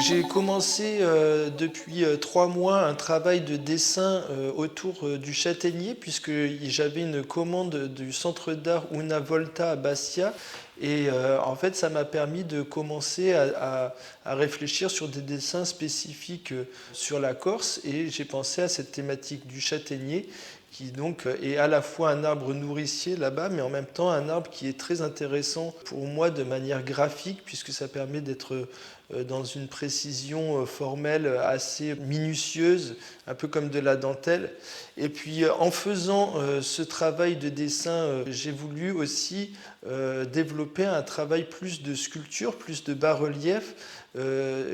J'ai commencé depuis 3 mois un travail de dessin autour du châtaignier, puisque j'avais une commande du centre d'art Una Volta à Bastia. Et en fait, ça m'a permis de commencer à réfléchir sur des dessins spécifiques sur la Corse. Et j'ai pensé à cette thématique du châtaignier, qui donc est à la fois un arbre nourricier là-bas, mais en même temps un arbre qui est très intéressant pour moi de manière graphique, puisque ça permet d'être dans une précision formelle assez minutieuse, un peu comme de la dentelle. Et puis en faisant ce travail de dessin, j'ai voulu aussi développer un travail plus de sculpture, plus de bas-relief,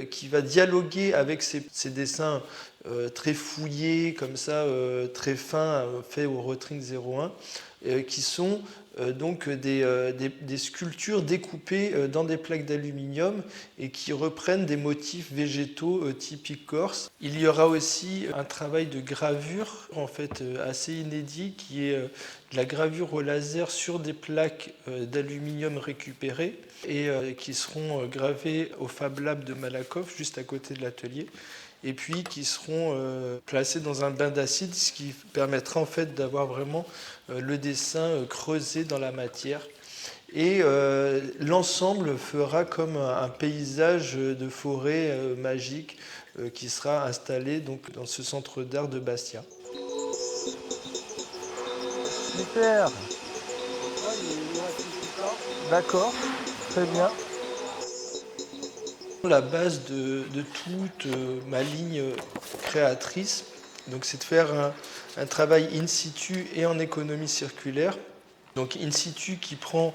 qui va dialoguer avec ces dessins très fouillés, comme ça, très fins, faits au Rotring 01, qui sont donc des sculptures découpées dans des plaques d'aluminium et qui reprennent des motifs végétaux typiques corses. Il y aura aussi un travail de gravure en fait assez inédit qui est de la gravure au laser sur des plaques d'aluminium récupérées et qui seront gravées au Fab Lab de Malakoff juste à côté de l'atelier, et puis qui seront placés dans un bain d'acide, ce qui permettra en fait d'avoir vraiment le dessin creusé dans la matière. Et l'ensemble fera comme un paysage de forêt magique qui sera installé donc, dans ce centre d'art de Bastia. Super, d'accord, très bien. La base de toute ma ligne créatrice, donc, c'est de faire un travail in situ et en économie circulaire. Donc in situ qui prend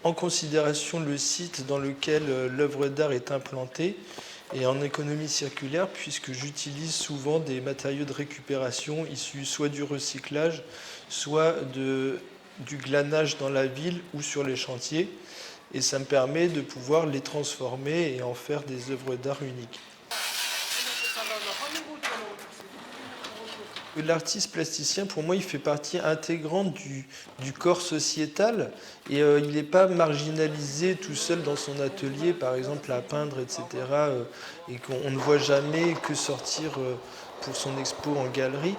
en considération le site dans lequel l'œuvre d'art est implantée, et en économie circulaire puisque j'utilise souvent des matériaux de récupération issus soit du recyclage, soit du glanage dans la ville ou sur les chantiers, et ça me permet de pouvoir les transformer et en faire des œuvres d'art uniques. L'artiste plasticien, pour moi, il fait partie intégrante du corps sociétal, et il n'est pas marginalisé tout seul dans son atelier, par exemple à peindre, etc., et qu'on ne voit jamais que sortir pour son expo en galerie.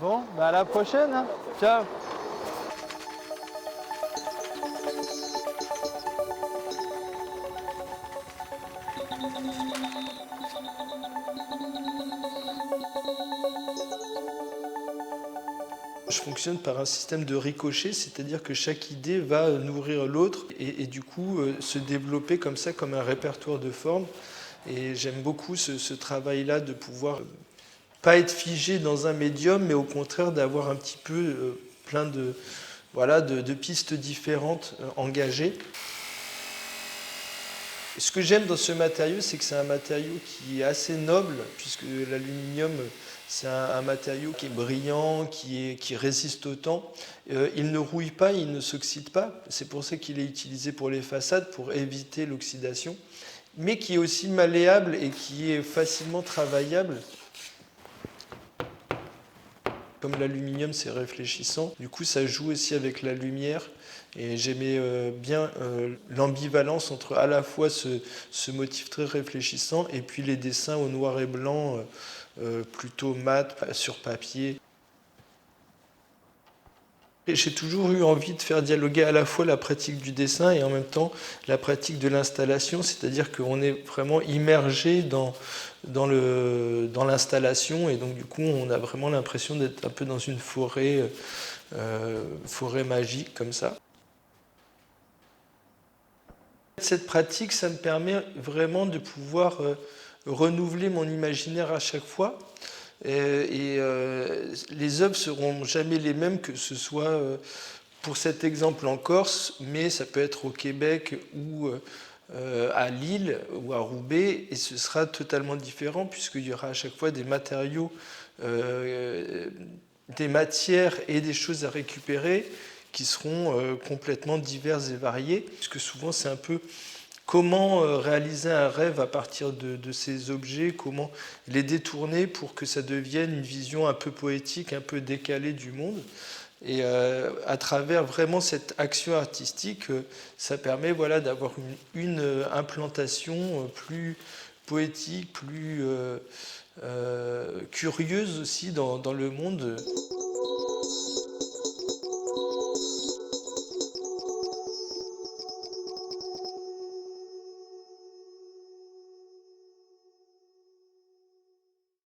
Bon, bah à la prochaine, hein. Ciao. Je fonctionne par un système de ricochet, c'est-à-dire que chaque idée va nourrir l'autre et du coup se développer comme ça, comme un répertoire de formes. Et j'aime beaucoup ce travail-là de pouvoir pas être figé dans un médium, mais au contraire d'avoir un petit peu plein voilà, de pistes différentes engagées. Ce que j'aime dans ce matériau, c'est que c'est un matériau qui est assez noble, puisque l'aluminium, c'est un matériau qui est brillant, qui résiste au temps. Il ne rouille pas, il ne s'oxyde pas. C'est pour ça qu'il est utilisé pour les façades, pour éviter l'oxydation, mais qui est aussi malléable et qui est facilement travaillable. Comme l'aluminium, c'est réfléchissant, du coup ça joue aussi avec la lumière. Et j'aimais bien l'ambivalence entre à la fois ce motif très réfléchissant et puis les dessins au noir et blanc plutôt mat sur papier. J'ai toujours eu envie de faire dialoguer à la fois la pratique du dessin et en même temps la pratique de l'installation, c'est-à-dire qu'on est vraiment immergé dans l'installation, et donc du coup on a vraiment l'impression d'être un peu dans une forêt magique comme ça. Cette pratique, ça me permet vraiment de pouvoir renouveler mon imaginaire à chaque fois. Et les œuvres seront jamais les mêmes, que ce soit pour cet exemple en Corse, mais ça peut être au Québec ou à Lille ou à Roubaix, et ce sera totalement différent puisqu'il y aura à chaque fois des matériaux, des matières et des choses à récupérer qui seront complètement diverses et variées, puisque souvent c'est un peu comment réaliser un rêve à partir de ces objets, comment les détourner pour que ça devienne une vision un peu poétique, un peu décalée du monde. Et à travers vraiment cette action artistique, ça permet voilà, d'avoir une implantation poétique, plus curieuse aussi dans le monde.